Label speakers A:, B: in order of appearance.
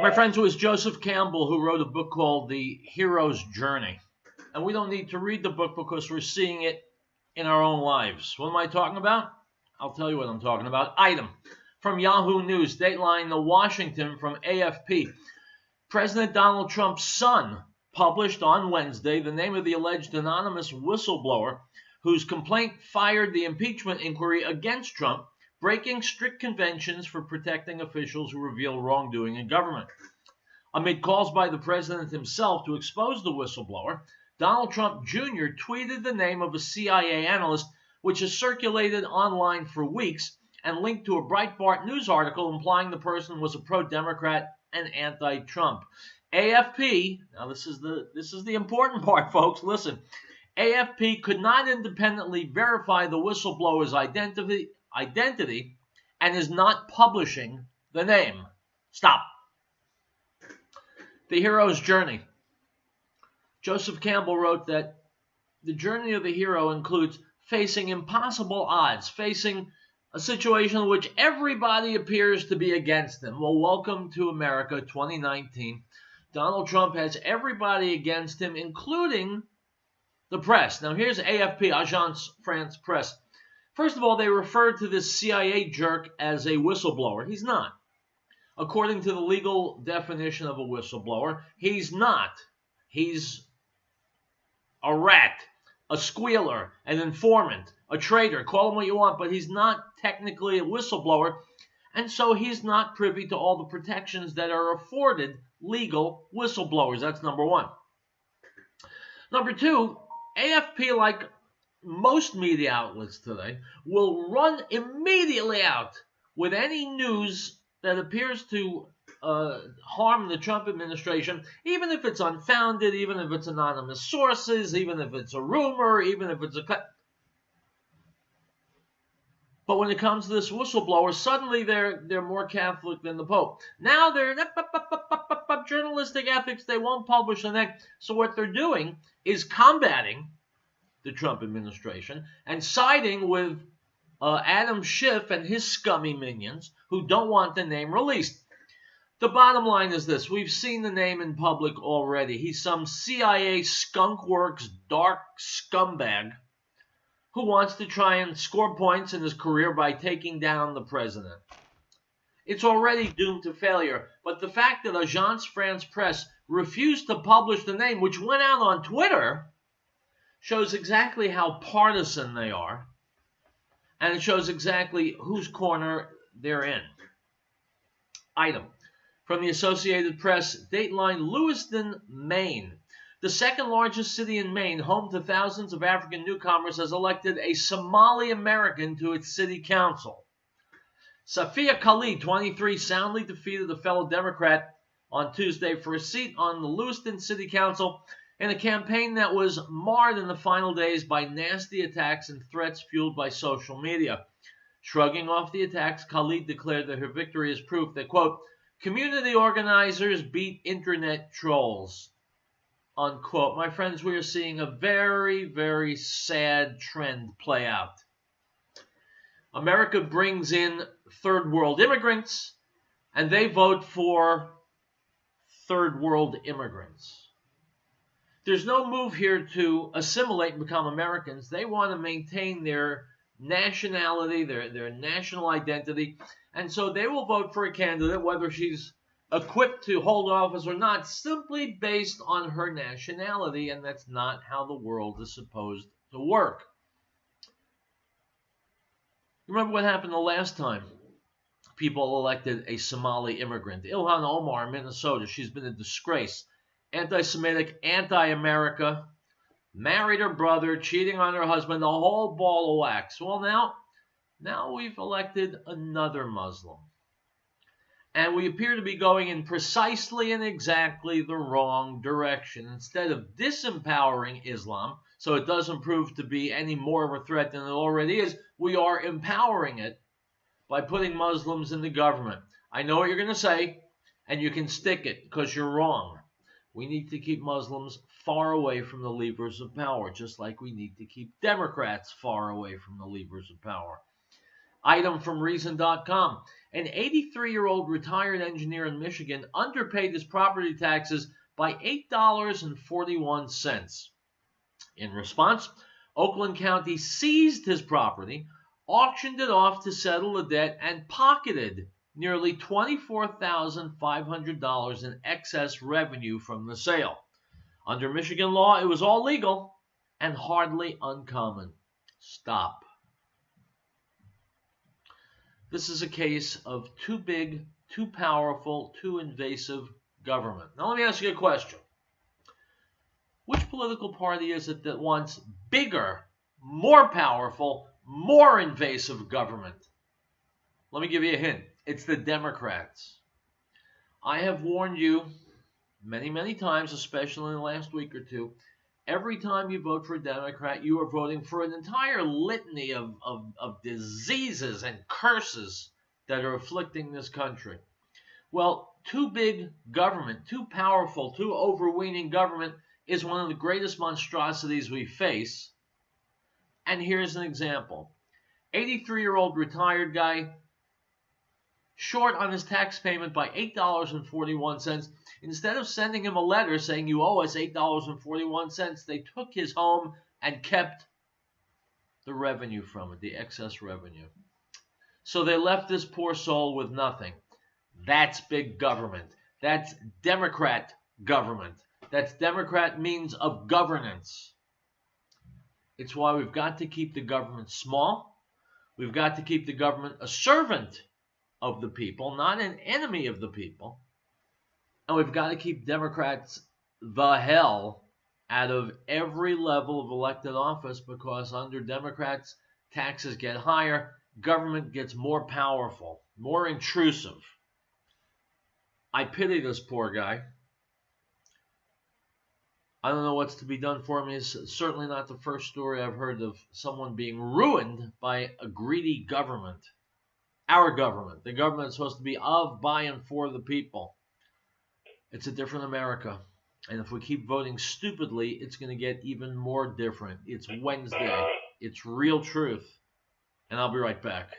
A: My friends, it was Joseph Campbell who wrote a book called The Hero's Journey. And we don't need to read the book because we're seeing it in our own lives. What am I talking about? I'll tell you what I'm talking about. Item from Yahoo News, Dateline, The Washington from AFP. President Donald Trump's son published on Wednesday the name of the alleged anonymous whistleblower whose complaint fired the impeachment inquiry against Trump, breaking strict conventions for protecting officials who reveal wrongdoing in government. Amid calls by the president himself to expose the whistleblower, Donald Trump Jr. tweeted the name of a CIA analyst, which has circulated online for weeks and linked to a Breitbart news article implying the person was a pro-Democrat and anti-Trump. AFP, now this is the important part, folks, listen. AFP could not independently verify the whistleblower's identity and is not publishing the name. Stop. The hero's journey. Joseph Campbell wrote that the journey of the hero includes facing impossible odds, facing a situation in which everybody appears to be against him. Well, welcome to America 2019. Donald Trump has everybody against him, including the press. Now, here's AFP, Agence France Presse. First of all, they refer to this CIA jerk as a whistleblower. He's not. According to the legal definition of a whistleblower, he's not. He's a rat, a squealer, an informant, a traitor. Call him what you want, but he's not technically a whistleblower, and so he's not privy to all the protections that are afforded legal whistleblowers. That's number one. Number two, AFP, like most media outlets today, will run immediately out with any news that appears to harm the Trump administration, even if it's unfounded, even if it's anonymous sources, even if it's a rumor, even if it's a cut. But when it comes to this whistleblower, suddenly they're more Catholic than the Pope. Now they're journalistic ethics. They won't publish the name. So what they're doing is combating the Trump administration and siding with Adam Schiff and his scummy minions who don't want the name released. The bottom line is this. We've seen the name in public already. He's some CIA skunkworks dark scumbag who wants to try and score points in his career by taking down the president. It's already doomed to failure. But the fact that Agence France Presse refused to publish the name, which went out on Twitter, shows exactly how partisan they are. And it shows exactly whose corner they're in. Item from the Associated Press, Dateline, Lewiston, Maine. The second largest city in Maine, home to thousands of African newcomers, has elected a Somali American to its city council. Safia Khalid, 23, soundly defeated a fellow Democrat on Tuesday for a seat on the Lewiston City Council in a campaign that was marred in the final days by nasty attacks and threats fueled by social media. Shrugging off the attacks, Khalid declared that her victory is proof that, quote, community organizers beat internet trolls, unquote. My friends, we are seeing a very, very sad trend play out. America brings in third world immigrants, and they vote for third world immigrants. There's no move here to assimilate and become Americans. They want to maintain their nationality, their national identity, and so they will vote for a candidate, whether she's equipped to hold office or not, simply based on her nationality, and that's not how the world is supposed to work. Remember what happened the last time people elected a Somali immigrant? Ilhan Omar, Minnesota. She's been a disgrace. Anti-Semitic, anti-America, married her brother, cheating on her husband, the whole ball of wax. Well, now we've elected another Muslim. And we appear to be going in precisely and exactly the wrong direction. Instead of disempowering Islam, so it doesn't prove to be any more of a threat than it already is, we are empowering it by putting Muslims in the government. I know what you're going to say, and you can stick it because you're wrong. We need to keep Muslims far away from the levers of power, just like we need to keep Democrats far away from the levers of power. Item from Reason.com. An 83-year-old retired engineer in Michigan underpaid his property taxes by $8.41. In response, Oakland County seized his property, auctioned it off to settle the debt, and pocketed nearly $24,500 in excess revenue from the sale. Under Michigan law, it was all legal and hardly uncommon. Stop. This is a case of too big, too powerful, too invasive government. Now let me ask you a question. Which political party is it that wants bigger, more powerful, more invasive government? Let me give you a hint. It's the Democrats. I have warned you many, many times, especially in the last week or two, every time you vote for a Democrat, you are voting for an entire litany of diseases and curses that are afflicting this country. Well, too big government, too powerful, too overweening government is one of the greatest monstrosities we face. And here's an example. 83-year-old retired guy, short on his tax payment by $8.41. Instead of sending him a letter saying you owe us $8.41, they took his home and kept the revenue from it, the excess revenue. So they left this poor soul with nothing. That's big government. That's Democrat government. That's Democrat means of governance. It's why we've got to keep the government small. We've got to keep the government a servant of the people, not an enemy of the people. And we've got to keep Democrats the hell out of every level of elected office, because under Democrats, taxes get higher, government gets more powerful, more intrusive. I pity this poor guy. I don't know what's to be done for him. It's certainly not the first story I've heard of someone being ruined by a greedy government. Our government, the government is supposed to be of, by, and for the people. It's a different America. And if we keep voting stupidly, it's going to get even more different. It's Wednesday. It's real truth. And I'll be right back.